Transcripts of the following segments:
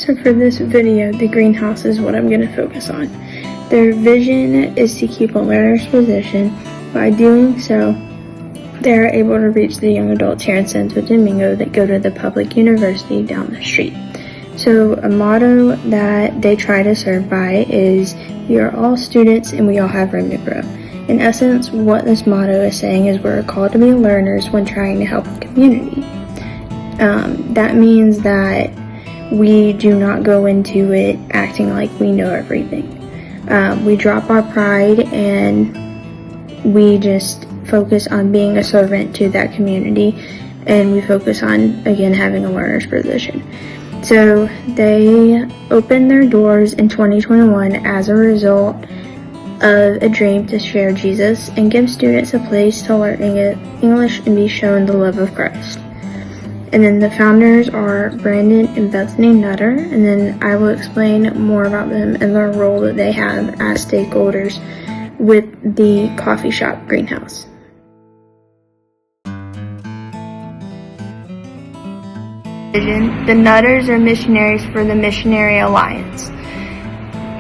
So for this video, the greenhouse is what I'm going to focus on. Their vision is to keep a learner's position. By doing so, they are able to reach the young adults here in Santo Domingo that go to the public university down the street. So a motto that they try to serve by is, we are all students and we all have room to grow. In essence, what this motto is saying is we're called to be learners when trying to help the community. That means that we do not go into it acting like we know everything. We drop our pride and we just focus on being a servant to that community, and we focus on, again, having a learner's position. So they opened their doors in 2021 as a result of a dream to share Jesus and give students a place to learn English and be shown the love of Christ. And then the founders are Brandon and Bethany Nutter, and then I will explain more about them and their role that they have as stakeholders with the coffee shop greenhouse. The Nutters are missionaries for the Missionary Alliance.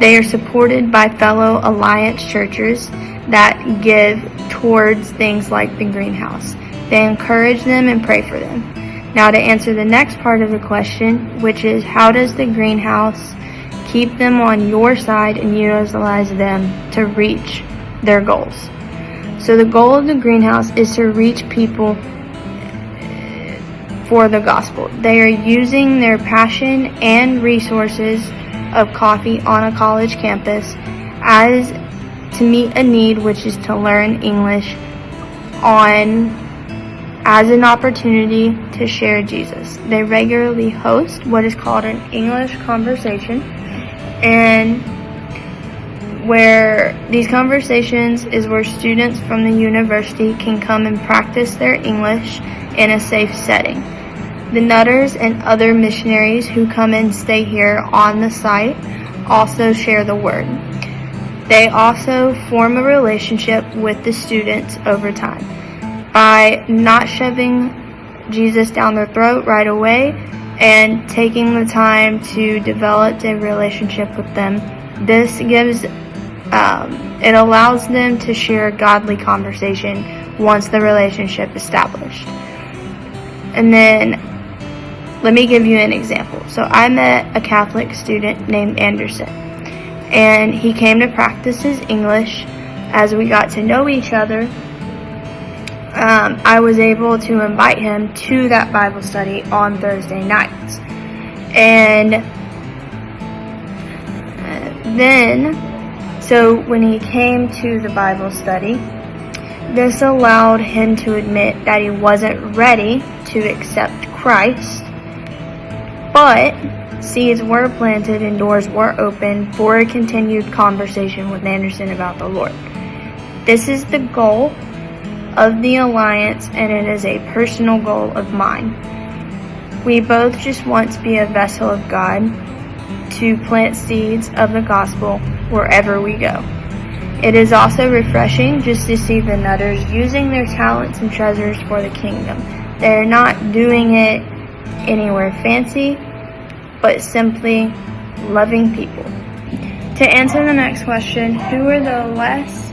They are supported by fellow Alliance churches that give towards things like the greenhouse. They encourage them and pray for them. Now to answer the next part of the question, which is how does the greenhouse keep them on your side and utilize them to reach their goals? So the goal of the greenhouse is to reach people for the gospel. They are using their passion and resources of coffee on a college campus as to meet a need, which is to learn English as an opportunity to share Jesus. They regularly host what is called an English conversation, and where these conversations is where students from the university can come and practice their English in a safe setting. The Nutters and other missionaries who come and stay here on the site also share the word. They also form a relationship with the students over time. By not shoving Jesus down their throat right away and taking the time to develop a relationship with them, this gives, it allows them to share a godly conversation once the relationship is established. And then, let me give you an example. So I met a Catholic student named Anderson, and he came to practice his English. As we got to know each other, I was able to invite him to that Bible study on Thursday nights. And so when he came to the Bible study, this allowed him to admit that he wasn't ready to accept Christ, but seeds were planted and doors were opened for a continued conversation with Anderson about the Lord. This is the goal of the Alliance, and it is a personal goal of mine. We both just want to be a vessel of God to plant seeds of the gospel wherever we go. It is also refreshing just to see the Nutters using their talents and treasures for the kingdom. They're not doing it anywhere fancy, but simply loving people. To answer the next question, who are the less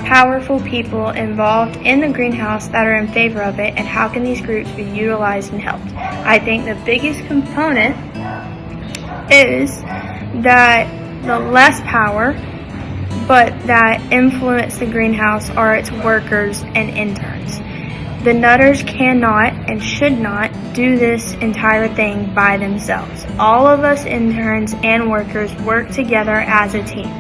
powerful people involved in the greenhouse that are in favor of it, and how can these groups be utilized and helped? I think the biggest component is that the less power, but that influence the greenhouse are its workers and interns. The Nutters cannot and should not do this entire thing by themselves. All of us interns and workers work together as a team.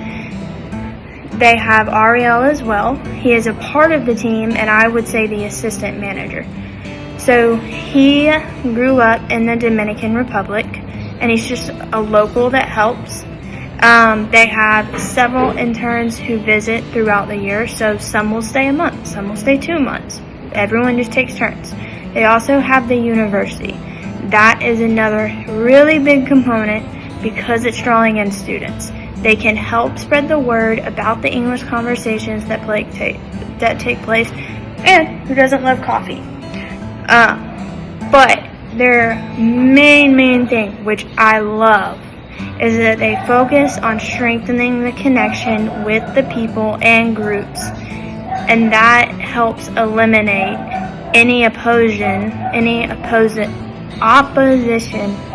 They have Ariel as well. He is a part of the team, and I would say the assistant manager. So he grew up in the Dominican Republic, and he's just a local that helps. They have several interns who visit throughout the year, so some will stay a month, some will stay 2 months. Everyone just takes turns. They also have the university. That is another really big component because it's drawing in students. They can help spread the word about the English conversations that take place, and who doesn't love coffee? But their main thing, which I love, is that they focus on strengthening the connection with the people and groups, and that helps eliminate any opposition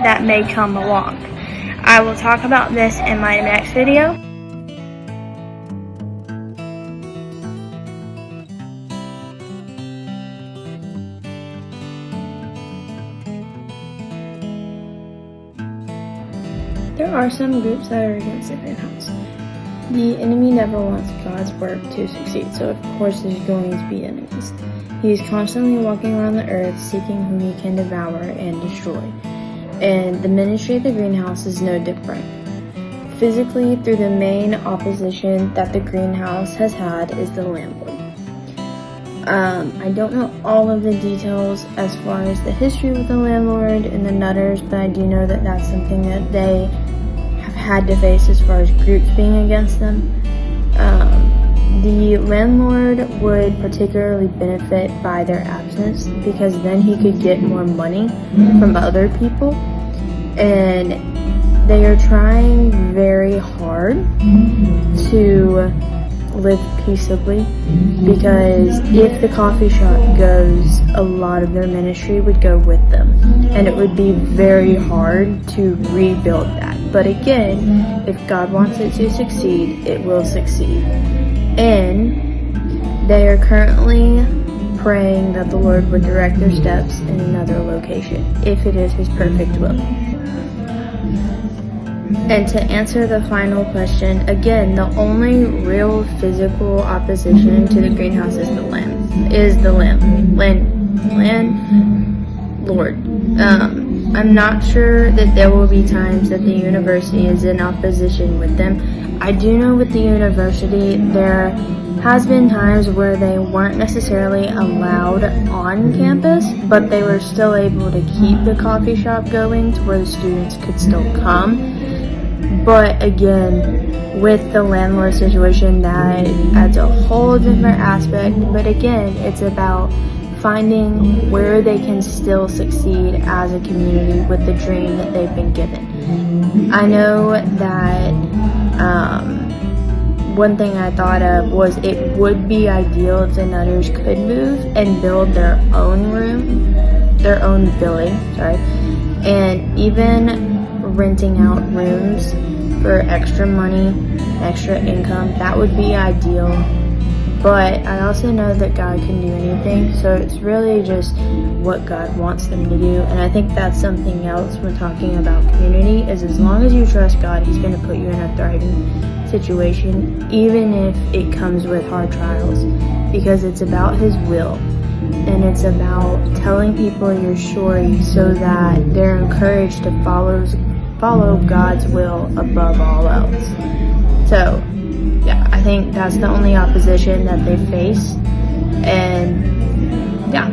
that may come along. I will talk about this in my next video. There are some groups that are against the greenhouse. The enemy never wants God's work to succeed, so of course there's going to be enemies. He is constantly walking around the earth seeking whom he can devour and destroy. And the ministry of the greenhouse is no different. Physically, through the main opposition that the greenhouse has had is the landlord. I don't know all of the details as far as the history with the landlord and the Nutters, but I do know that that's something that they have had to face as far as groups being against them. The landlord would particularly benefit by their absence because then he could get more money from other people, and they are trying very hard to live peaceably, because if the coffee shop goes, a lot of their ministry would go with them, and it would be very hard to rebuild that. But again, if God wants it to succeed, it will succeed. And they are currently praying that the Lord would direct their steps in another location, if it is his perfect will. And to answer the final question, again, the only real physical opposition to the greenhouse is the landlord. I'm not sure that there will be times that the university is in opposition with them. I do know with the university, there has been times where they weren't necessarily allowed on campus, but they were still able to keep the coffee shop going to where the students could still come. But again, with the landlord situation, that adds a whole different aspect. But again, it's about finding where they can still succeed as a community with the dream that they've been given. I know that one thing I thought of was it would be ideal if the Nutters could move and build their own building, and even renting out rooms for extra money, extra income. That would be ideal. But I also know that God can do anything, so it's really just what God wants them to do. And I think that's something else when talking about community, is as long as you trust God, he's going to put you in a thriving situation, even if it comes with hard trials, because it's about his will. And it's about telling people your story so that they're encouraged to follow God's will above all else. So, yeah, I think that's the only opposition that they face. And, yeah.